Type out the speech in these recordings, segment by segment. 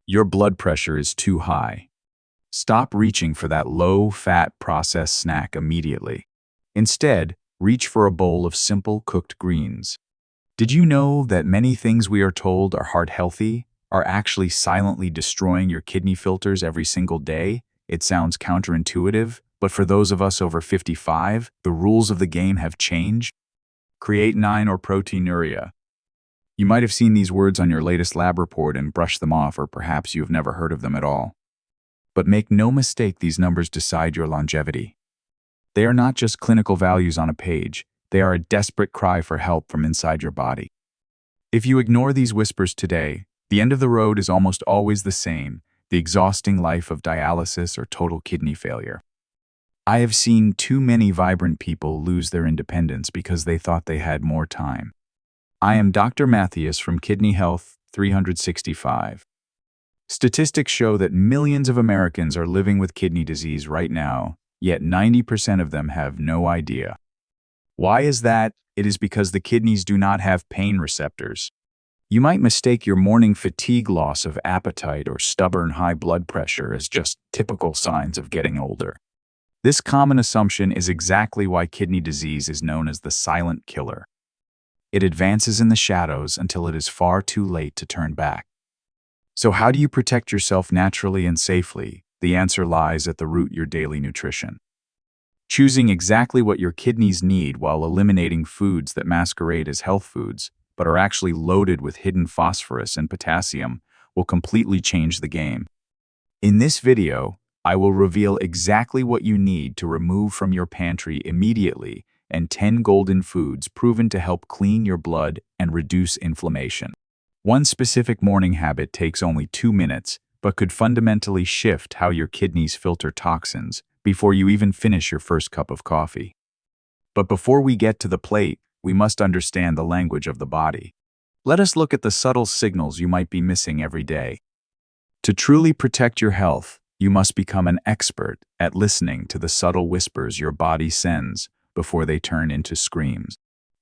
Your blood pressure is too high. Stop reaching for that low-fat processed snack immediately. Instead, reach for a bowl of simple cooked greens. Did you know that many things we are told are heart-healthy are actually silently destroying your kidney filters every single day? It sounds counterintuitive, but for those of us over 55, the rules of the game have changed. Creatinine or proteinuria. You might have seen these words on your latest lab report and brushed them off, or perhaps you have never heard of them at all. But make no mistake, these numbers decide your longevity. They are not just clinical values on a page. They are a desperate cry for help from inside your body. If you ignore these whispers today, the end of the road is almost always the same: the exhausting life of dialysis or total kidney failure. I have seen too many vibrant people lose their independence because they thought they had more time. I am Dr. Matthias from Kidney Health 365. Statistics show that millions of Americans are living with kidney disease right now, yet 90% of them have no idea. Why is that? It is because the kidneys do not have pain receptors. You might mistake your morning fatigue, loss of appetite, or stubborn high blood pressure as just typical signs of getting older. This common assumption is exactly why kidney disease is known as the silent killer. It advances in the shadows until it is far too late to turn back. So how do you protect yourself naturally and safely? The answer lies at the root: your daily nutrition. Choosing exactly what your kidneys need while eliminating foods that masquerade as health foods but are actually loaded with hidden phosphorus and potassium will completely change the game. In this video, I will reveal exactly what you need to remove from your pantry immediately and 10 golden foods proven to help clean your blood and reduce inflammation. One specific morning habit takes only 2 minutes, but could fundamentally shift how your kidneys filter toxins before you even finish your first cup of coffee. But before we get to the plate, we must understand the language of the body. Let us look at the subtle signals you might be missing every day. To truly protect your health, you must become an expert at listening to the subtle whispers your body sends before they turn into screams.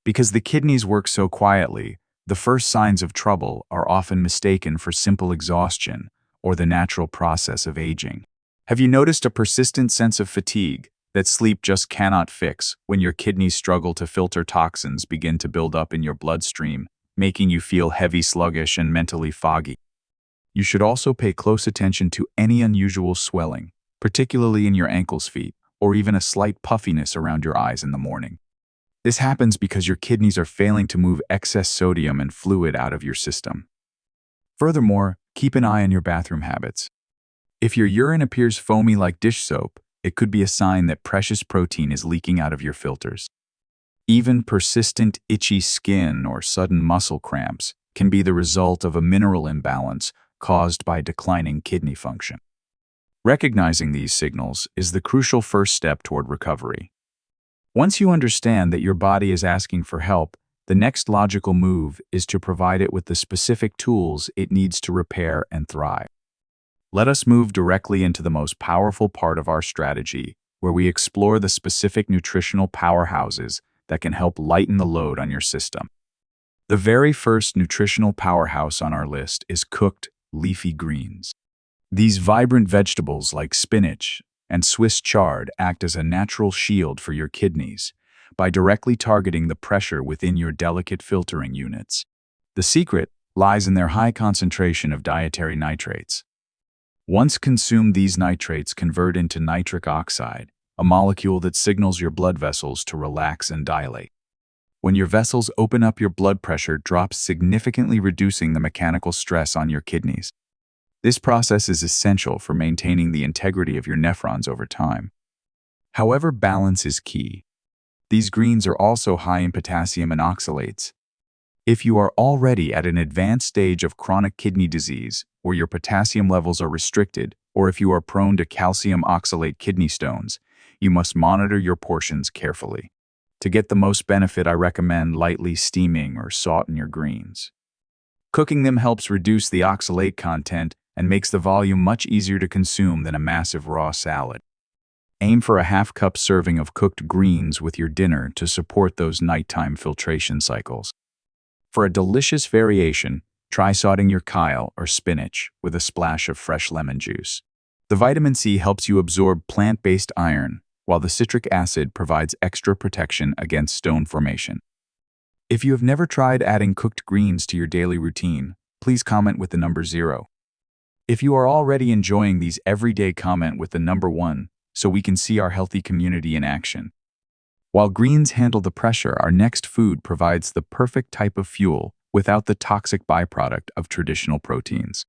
Because the kidneys work so quietly, the first signs of trouble are often mistaken for simple exhaustion or the natural process of aging. Have you noticed a persistent sense of fatigue that sleep just cannot fix when your kidneys struggle to filter toxins begin to build up in your bloodstream, making you feel heavy, sluggish, and mentally foggy? You should also pay close attention to any unusual swelling, particularly in your ankles, feet, or even a slight puffiness around your eyes in the morning. This happens because your kidneys are failing to move excess sodium and fluid out of your system. Furthermore, keep an eye on your bathroom habits. If your urine appears foamy like dish soap, it could be a sign that precious protein is leaking out of your filters. Even persistent itchy skin or sudden muscle cramps can be the result of a mineral imbalance caused by declining kidney function. Recognizing these signals is the crucial first step toward recovery. Once you understand that your body is asking for help, the next logical move is to provide it with the specific tools it needs to repair and thrive. Let us move directly into the most powerful part of our strategy, where we explore the specific nutritional powerhouses that can help lighten the load on your system. The very first nutritional powerhouse on our list is cooked leafy greens. These vibrant vegetables like spinach and Swiss chard act as a natural shield for your kidneys by directly targeting the pressure within your delicate filtering units. The secret lies in their high concentration of dietary nitrates. Once consumed, these nitrates convert into nitric oxide, a molecule that signals your blood vessels to relax and dilate. When your vessels open up, your blood pressure drops, significantly reducing the mechanical stress on your kidneys. This process is essential for maintaining the integrity of your nephrons over time. However, balance is key. These greens are also high in potassium and oxalates. If you are already at an advanced stage of chronic kidney disease, where your potassium levels are restricted, or if you are prone to calcium oxalate kidney stones, you must monitor your portions carefully. To get the most benefit, I recommend lightly steaming or sauteing your greens. Cooking them helps reduce the oxalate content and makes the volume much easier to consume than a massive raw salad. Aim for a half-cup serving of cooked greens with your dinner to support those nighttime filtration cycles. For a delicious variation, Try sauteing your kale or spinach with a splash of fresh lemon juice. The vitamin C helps you absorb plant-based iron, while the citric acid provides extra protection against stone formation. If you have never tried adding cooked greens to your daily routine, please comment with the number 0. If you are already enjoying these everyday, comment with the number 1 so we can see our healthy community in action. While greens handle the pressure, our next food provides the perfect type of fuel without the toxic byproduct of traditional proteins.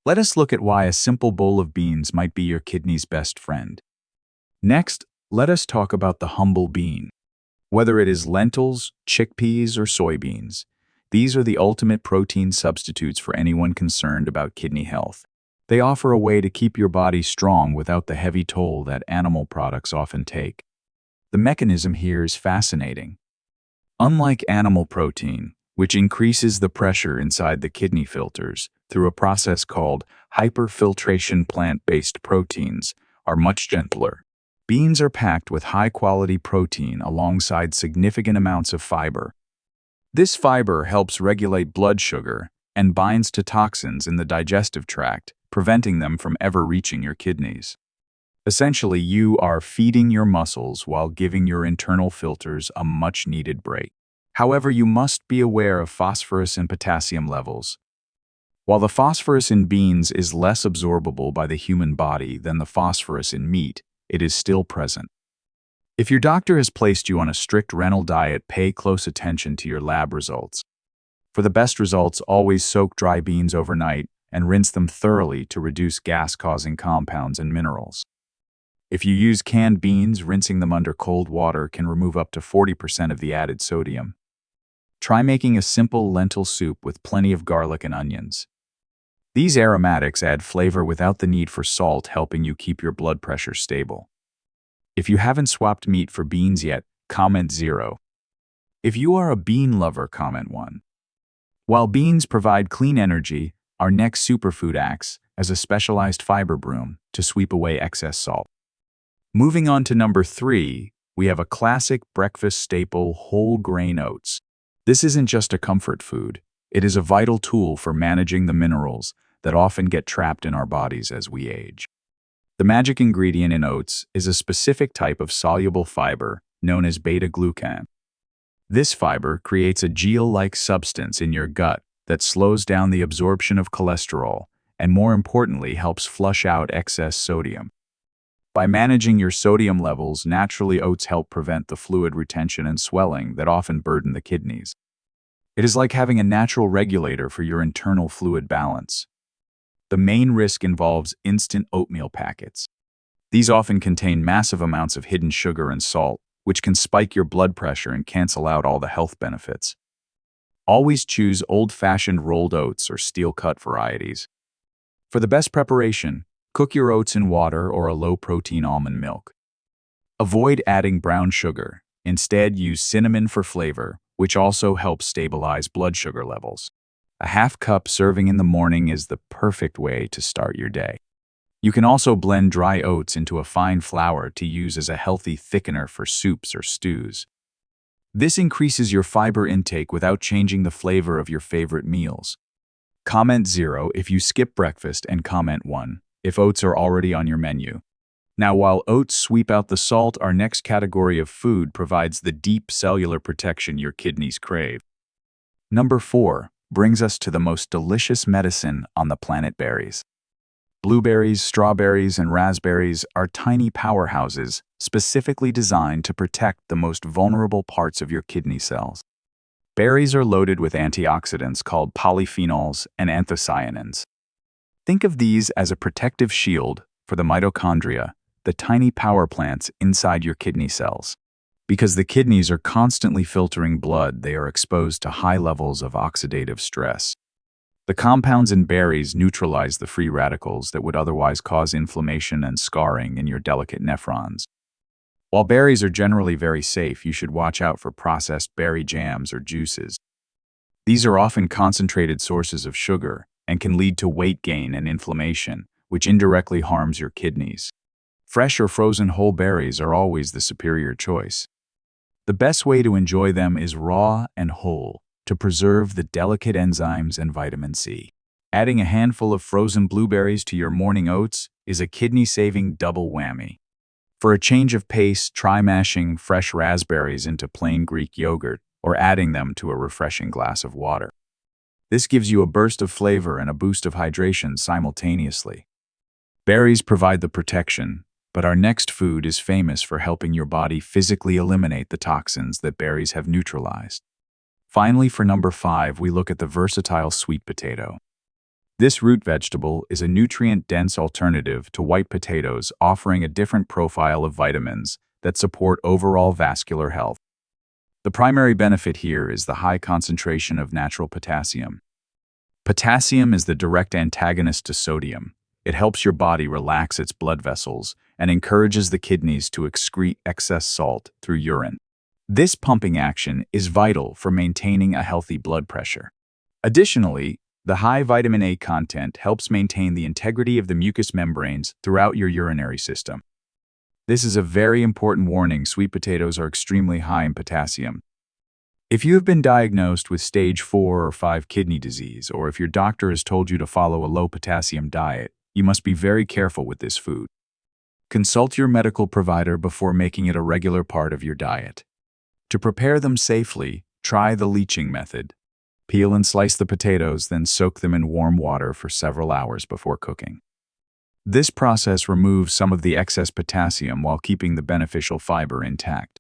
Let us look at why a simple bowl of beans might be your kidney's best friend. Next, let us talk about the humble bean. Whether it is lentils, chickpeas, or soybeans, these are the ultimate protein substitutes for anyone concerned about kidney health. They offer a way to keep your body strong without the heavy toll that animal products often take. The mechanism here is fascinating. Unlike animal protein, which increases the pressure inside the kidney filters through a process called hyperfiltration, plant-based proteins are much gentler. Beans are packed with high-quality protein alongside significant amounts of fiber. This fiber helps regulate blood sugar and binds to toxins in the digestive tract, preventing them from ever reaching your kidneys. Essentially, you are feeding your muscles while giving your internal filters a much-needed break. However, you must be aware of phosphorus and potassium levels. While the phosphorus in beans is less absorbable by the human body than the phosphorus in meat, it is still present. If your doctor has placed you on a strict renal diet, pay close attention to your lab results. For the best results, always soak dry beans overnight and rinse them thoroughly to reduce gas-causing compounds and minerals. If you use canned beans, rinsing them under cold water can remove up to 40% of the added sodium. Try making a simple lentil soup with plenty of garlic and onions. These aromatics add flavor without the need for salt, helping you keep your blood pressure stable. If you haven't swapped meat for beans yet, comment 0. If you are a bean lover, comment 1. While beans provide clean energy, our next superfood acts as a specialized fiber broom to sweep away excess salt. Moving on to number 3, we have a classic breakfast staple, whole grain oats. This isn't just a comfort food. It is a vital tool for managing the minerals that often get trapped in our bodies as we age. The magic ingredient in oats is a specific type of soluble fiber known as beta-glucan. This fiber creates a gel-like substance in your gut that slows down the absorption of cholesterol and, more importantly, helps flush out excess sodium. By managing your sodium levels naturally, oats help prevent the fluid retention and swelling that often burden the kidneys. It is like having a natural regulator for your internal fluid balance. The main risk involves instant oatmeal packets. These often contain massive amounts of hidden sugar and salt, which can spike your blood pressure and cancel out all the health benefits. Always choose old-fashioned rolled oats or steel-cut varieties. For the best preparation, cook your oats in water or a low-protein almond milk. Avoid adding brown sugar. Instead, use cinnamon for flavor, which also helps stabilize blood sugar levels. A half-cup serving in the morning is the perfect way to start your day. You can also blend dry oats into a fine flour to use as a healthy thickener for soups or stews. This increases your fiber intake without changing the flavor of your favorite meals. Comment 0 if you skip breakfast, and comment 1 if oats are already on your menu. Now, while oats sweep out the salt, our next category of food provides the deep cellular protection your kidneys crave. Number 4 brings us to the most delicious medicine on the planet: berries. Blueberries, strawberries, and raspberries are tiny powerhouses specifically designed to protect the most vulnerable parts of your kidney cells. Berries are loaded with antioxidants called polyphenols and anthocyanins. Think of these as a protective shield for the mitochondria, the tiny power plants inside your kidney cells. Because the kidneys are constantly filtering blood, they are exposed to high levels of oxidative stress. The compounds in berries neutralize the free radicals that would otherwise cause inflammation and scarring in your delicate nephrons. While berries are generally very safe, you should watch out for processed berry jams or juices. These are often concentrated sources of sugar and can lead to weight gain and inflammation, which indirectly harms your kidneys. Fresh or frozen whole berries are always the superior choice. The best way to enjoy them is raw and whole. to preserve the delicate enzymes and vitamin C. Adding a handful of frozen blueberries to your morning oats is a kidney-saving double whammy. For a change of pace, try mashing fresh raspberries into plain Greek yogurt or adding them to a refreshing glass of water. This gives you a burst of flavor and a boost of hydration simultaneously. Berries provide the protection, but our next food is famous for helping your body physically eliminate the toxins that berries have neutralized. Finally, for number 5, we look at the versatile sweet potato. This root vegetable is a nutrient-dense alternative to white potatoes, offering a different profile of vitamins that support overall vascular health. The primary benefit here is the high concentration of natural potassium. Potassium is the direct antagonist to sodium. It helps your body relax its blood vessels and encourages the kidneys to excrete excess salt through urine. This pumping action is vital for maintaining a healthy blood pressure. Additionally, the high vitamin A content helps maintain the integrity of the mucous membranes throughout your urinary system. This is a very important warning. Sweet potatoes are extremely high in potassium. If you have been diagnosed with stage 4 or 5 kidney disease, or if your doctor has told you to follow a low potassium diet, you must be very careful with this food. Consult your medical provider before making it a regular part of your diet. To prepare them safely, try the leaching method. Peel and slice the potatoes, then soak them in warm water for several hours before cooking. This process removes some of the excess potassium while keeping the beneficial fiber intact.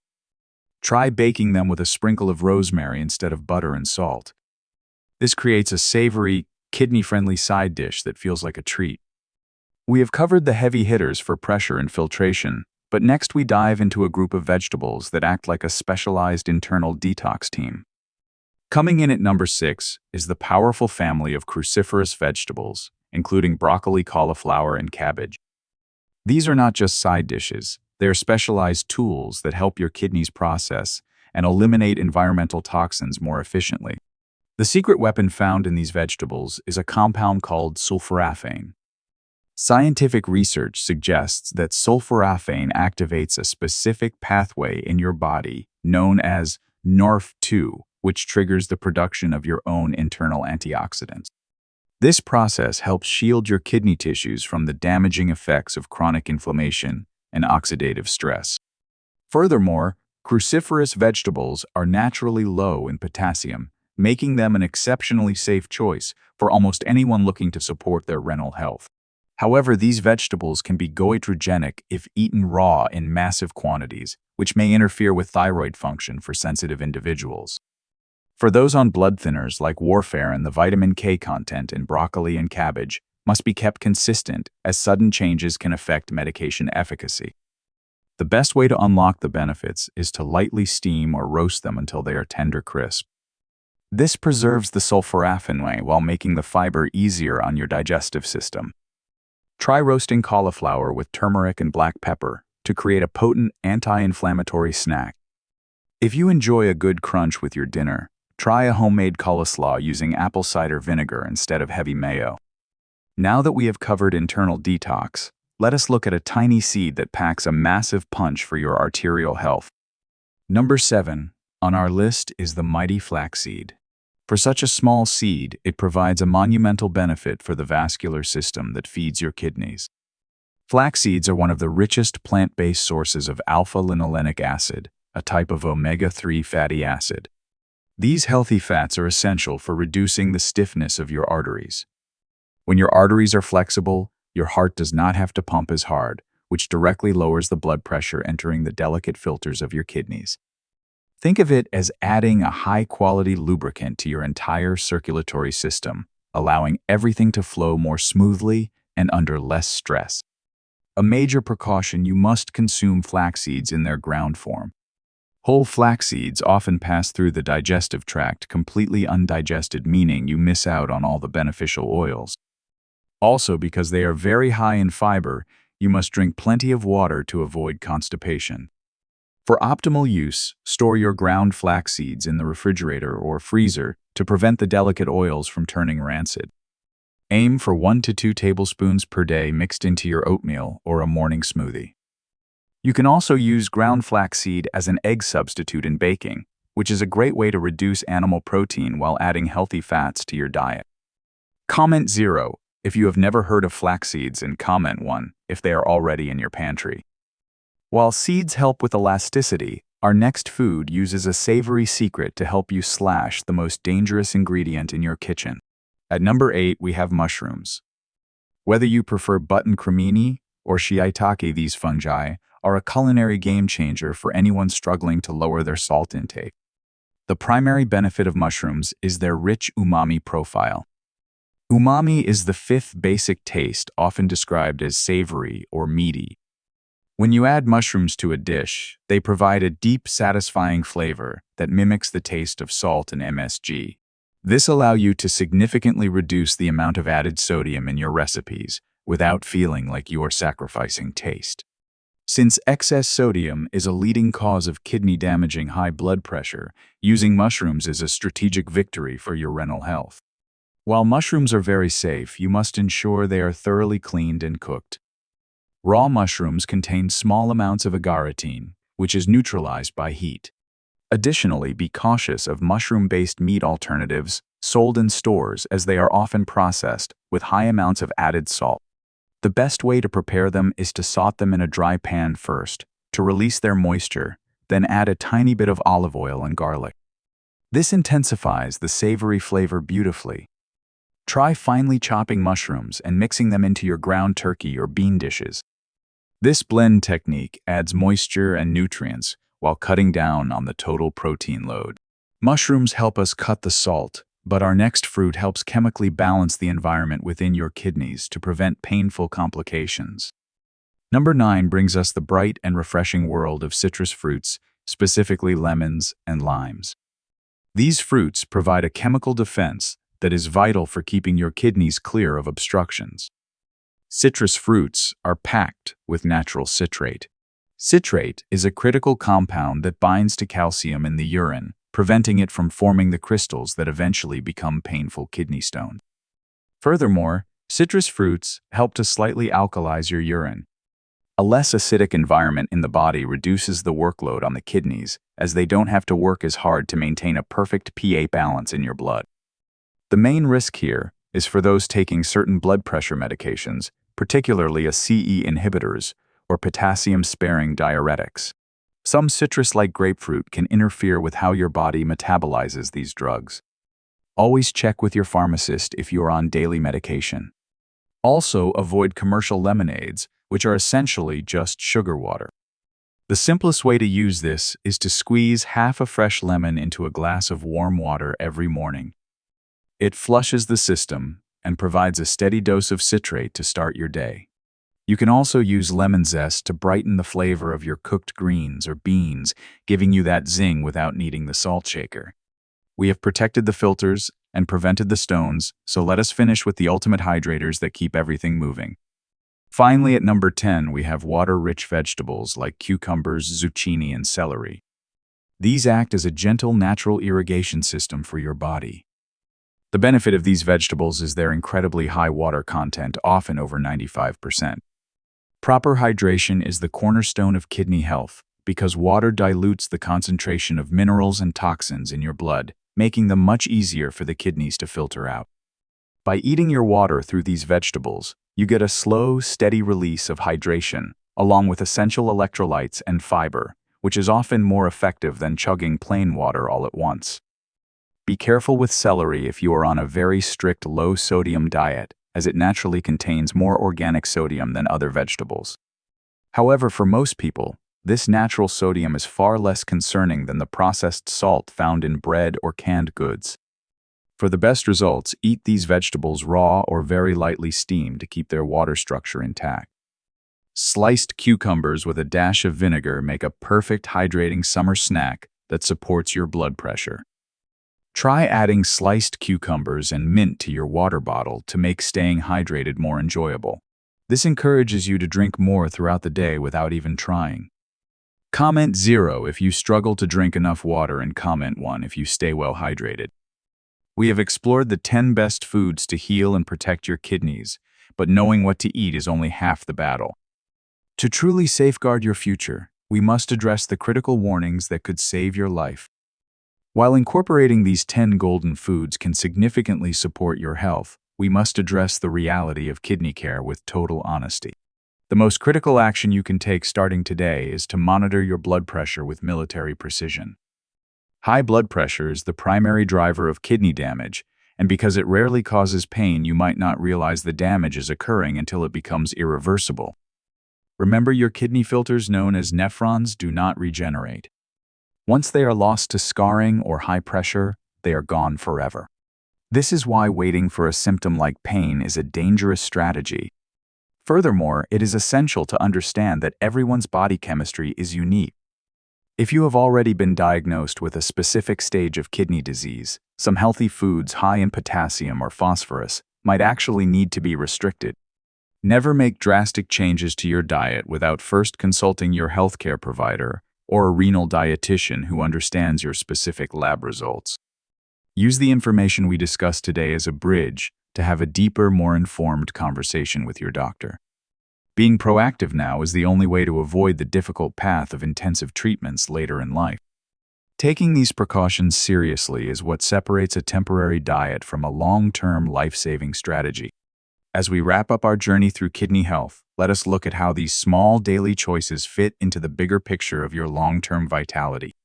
Try baking them with a sprinkle of rosemary instead of butter and salt. This creates a savory, kidney-friendly side dish that feels like a treat. We have covered the heavy hitters for pressure and filtration, but next we dive into a group of vegetables that act like a specialized internal detox team. Coming in at number 6 is the powerful family of cruciferous vegetables, including broccoli, cauliflower, and cabbage. These are not just side dishes, they are specialized tools that help your kidneys process and eliminate environmental toxins more efficiently. The secret weapon found in these vegetables is a compound called sulforaphane. Scientific research suggests that sulforaphane activates a specific pathway in your body known as NRF2, which triggers the production of your own internal antioxidants. This process helps shield your kidney tissues from the damaging effects of chronic inflammation and oxidative stress. Furthermore, cruciferous vegetables are naturally low in potassium, making them an exceptionally safe choice for almost anyone looking to support their renal health. However, these vegetables can be goitrogenic if eaten raw in massive quantities, which may interfere with thyroid function for sensitive individuals. For those on blood thinners like warfarin, the vitamin K content in broccoli and cabbage must be kept consistent, as sudden changes can affect medication efficacy. The best way to unlock the benefits is to lightly steam or roast them until they are tender crisp. This preserves the sulforaphane while making the fiber easier on your digestive system. Try roasting cauliflower with turmeric and black pepper to create a potent anti-inflammatory snack. If you enjoy a good crunch with your dinner, try a homemade coleslaw using apple cider vinegar instead of heavy mayo. Now that we have covered internal detox, let us look at a tiny seed that packs a massive punch for your arterial health. Number 7 on our list is the mighty flaxseed. For such a small seed, it provides a monumental benefit for the vascular system that feeds your kidneys. Flax seeds are one of the richest plant-based sources of alpha-linolenic acid, a type of omega-3 fatty acid. These healthy fats are essential for reducing the stiffness of your arteries. When your arteries are flexible, your heart does not have to pump as hard, which directly lowers the blood pressure entering the delicate filters of your kidneys. Think of it as adding a high-quality lubricant to your entire circulatory system, allowing everything to flow more smoothly and under less stress. A major precaution: you must consume flax seeds in their ground form. Whole flax seeds often pass through the digestive tract completely undigested, meaning you miss out on all the beneficial oils. Also, because they are very high in fiber, you must drink plenty of water to avoid constipation. For optimal use, store your ground flax seeds in the refrigerator or freezer to prevent the delicate oils from turning rancid. Aim for 1 to 2 tablespoons per day mixed into your oatmeal or a morning smoothie. You can also use ground flaxseed as an egg substitute in baking, which is a great way to reduce animal protein while adding healthy fats to your diet. Comment 0 if you have never heard of flax seeds, and comment 1 if they are already in your pantry. While seeds help with elasticity, our next food uses a savory secret to help you slash the most dangerous ingredient in your kitchen. At number 8, we have mushrooms. Whether you prefer button cremini or shiitake, these fungi are a culinary game changer for anyone struggling to lower their salt intake. The primary benefit of mushrooms is their rich umami profile. Umami is the fifth basic taste, often described as savory or meaty. When you add mushrooms to a dish, they provide a deep, satisfying flavor that mimics the taste of salt and MSG. This allows you to significantly reduce the amount of added sodium in your recipes without feeling like you are sacrificing taste. Since excess sodium is a leading cause of kidney-damaging high blood pressure, using mushrooms is a strategic victory for your renal health. While mushrooms are very safe, you must ensure they are thoroughly cleaned and cooked. Raw mushrooms contain small amounts of agarotine, which is neutralized by heat. Additionally, be cautious of mushroom-based meat alternatives sold in stores, as they are often processed with high amounts of added salt. The best way to prepare them is to saute them in a dry pan first, to release their moisture, then add a tiny bit of olive oil and garlic. This intensifies the savory flavor beautifully. Try finely chopping mushrooms and mixing them into your ground turkey or bean dishes. This blend technique adds moisture and nutrients while cutting down on the total protein load. Mushrooms help us cut the salt, but our next fruit helps chemically balance the environment within your kidneys to prevent painful complications. Number 9 brings us the bright and refreshing world of citrus fruits, specifically lemons and limes. These fruits provide a chemical defense that is vital for keeping your kidneys clear of obstructions. Citrus fruits are packed with natural citrate. Citrate is a critical compound that binds to calcium in the urine, preventing it from forming the crystals that eventually become painful kidney stones. Furthermore, citrus fruits help to slightly alkalize your urine. A less acidic environment in the body reduces the workload on the kidneys, as they don't have to work as hard to maintain a perfect pH balance in your blood. The main risk here is for those taking certain blood pressure medications, particularly CE inhibitors or potassium-sparing diuretics. Some citrus-like grapefruit can interfere with how your body metabolizes these drugs. Always check with your pharmacist if you are on daily medication. Also, avoid commercial lemonades, which are essentially just sugar water. The simplest way to use this is to squeeze half a fresh lemon into a glass of warm water every morning. It flushes the system and provides a steady dose of citrate to start your day. You can also use lemon zest to brighten the flavor of your cooked greens or beans, giving you that zing without needing the salt shaker. We have protected the filters and prevented the stones, so let us finish with the ultimate hydrators that keep everything moving. Finally, at number 10, we have water-rich vegetables like cucumbers, zucchini, and celery. These act as a gentle, natural irrigation system for your body. The benefit of these vegetables is their incredibly high water content, often over 95%. Proper hydration is the cornerstone of kidney health because water dilutes the concentration of minerals and toxins in your blood, making them much easier for the kidneys to filter out. By eating your water through these vegetables, you get a slow, steady release of hydration, along with essential electrolytes and fiber, which is often more effective than chugging plain water all at once. Be careful with celery if you are on a very strict low-sodium diet, as it naturally contains more organic sodium than other vegetables. However, for most people, this natural sodium is far less concerning than the processed salt found in bread or canned goods. For the best results, eat these vegetables raw or very lightly steamed to keep their water structure intact. Sliced cucumbers with a dash of vinegar make a perfect hydrating summer snack that supports your blood pressure. Try adding sliced cucumbers and mint to your water bottle to make staying hydrated more enjoyable. This encourages you to drink more throughout the day without even trying. Comment 0 if you struggle to drink enough water, and comment 1 if you stay well hydrated. We have explored the 10 best foods to heal and protect your kidneys, but knowing what to eat is only half the battle. To truly safeguard your future, we must address the critical warnings that could save your life. While incorporating these 10 golden foods can significantly support your health, we must address the reality of kidney care with total honesty. The most critical action you can take starting today is to monitor your blood pressure with military precision. High blood pressure is the primary driver of kidney damage, and because it rarely causes pain, you might not realize the damage is occurring until it becomes irreversible. Remember, your kidney filters, known as nephrons, do not regenerate. Once they are lost to scarring or high pressure, they are gone forever. This is why waiting for a symptom like pain is a dangerous strategy. Furthermore, it is essential to understand that everyone's body chemistry is unique. If you have already been diagnosed with a specific stage of kidney disease, some healthy foods high in potassium or phosphorus might actually need to be restricted. Never make drastic changes to your diet without first consulting your healthcare provider or a renal dietitian who understands your specific lab results. Use the information we discussed today as a bridge to have a deeper, more informed conversation with your doctor. Being proactive now is the only way to avoid the difficult path of intensive treatments later in life. Taking these precautions seriously is what separates a temporary diet from a long-term life-saving strategy. As we wrap up our journey through kidney health, let us look at how these small daily choices fit into the bigger picture of your long-term vitality.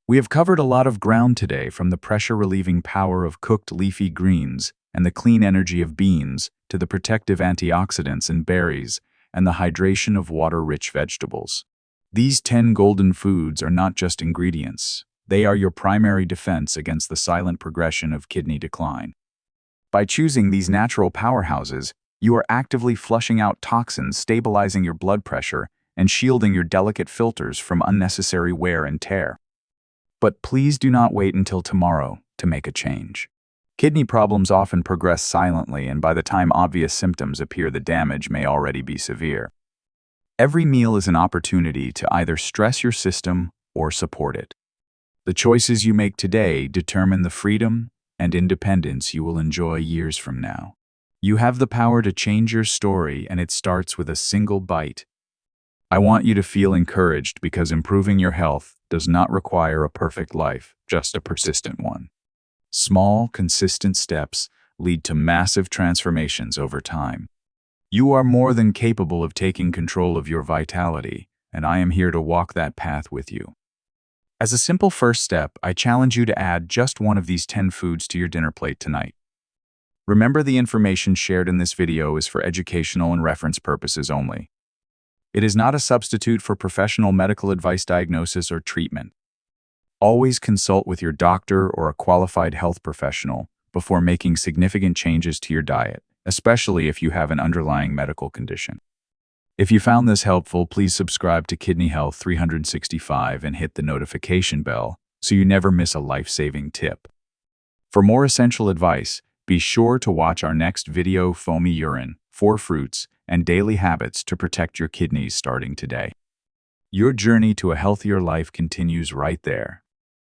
We have covered a lot of ground today, from the pressure-relieving power of cooked leafy greens and the clean energy of beans to the protective antioxidants in berries and the hydration of water-rich vegetables. These 10 golden foods are not just ingredients. They are your primary defense against the silent progression of kidney decline. By choosing these natural powerhouses, you are actively flushing out toxins, stabilizing your blood pressure, and shielding your delicate filters from unnecessary wear and tear. But please do not wait until tomorrow to make a change. Kidney problems often progress silently, and by the time obvious symptoms appear, the damage may already be severe. Every meal is an opportunity to either stress your system or support it. The choices you make today determine the freedom and independence you will enjoy years from now. You have the power to change your story, and it starts with a single bite. I want you to feel encouraged, because improving your health does not require a perfect life, just a persistent one. Small, consistent steps lead to massive transformations over time. You are more than capable of taking control of your vitality, and I am here to walk that path with you. As a simple first step, I challenge you to add just one of these 10 foods to your dinner plate tonight. Remember, the information shared in this video is for educational and reference purposes only. It is not a substitute for professional medical advice, diagnosis, or treatment. Always consult with your doctor or a qualified health professional before making significant changes to your diet, especially if you have an underlying medical condition. If you found this helpful, please subscribe to Kidney Health 365 and hit the notification bell so you never miss a life-saving tip. For more essential advice, be sure to watch our next video, Foamy Urine, 4 Fruits, and Daily Habits to Protect Your Kidneys, starting today. Your journey to a healthier life continues right there.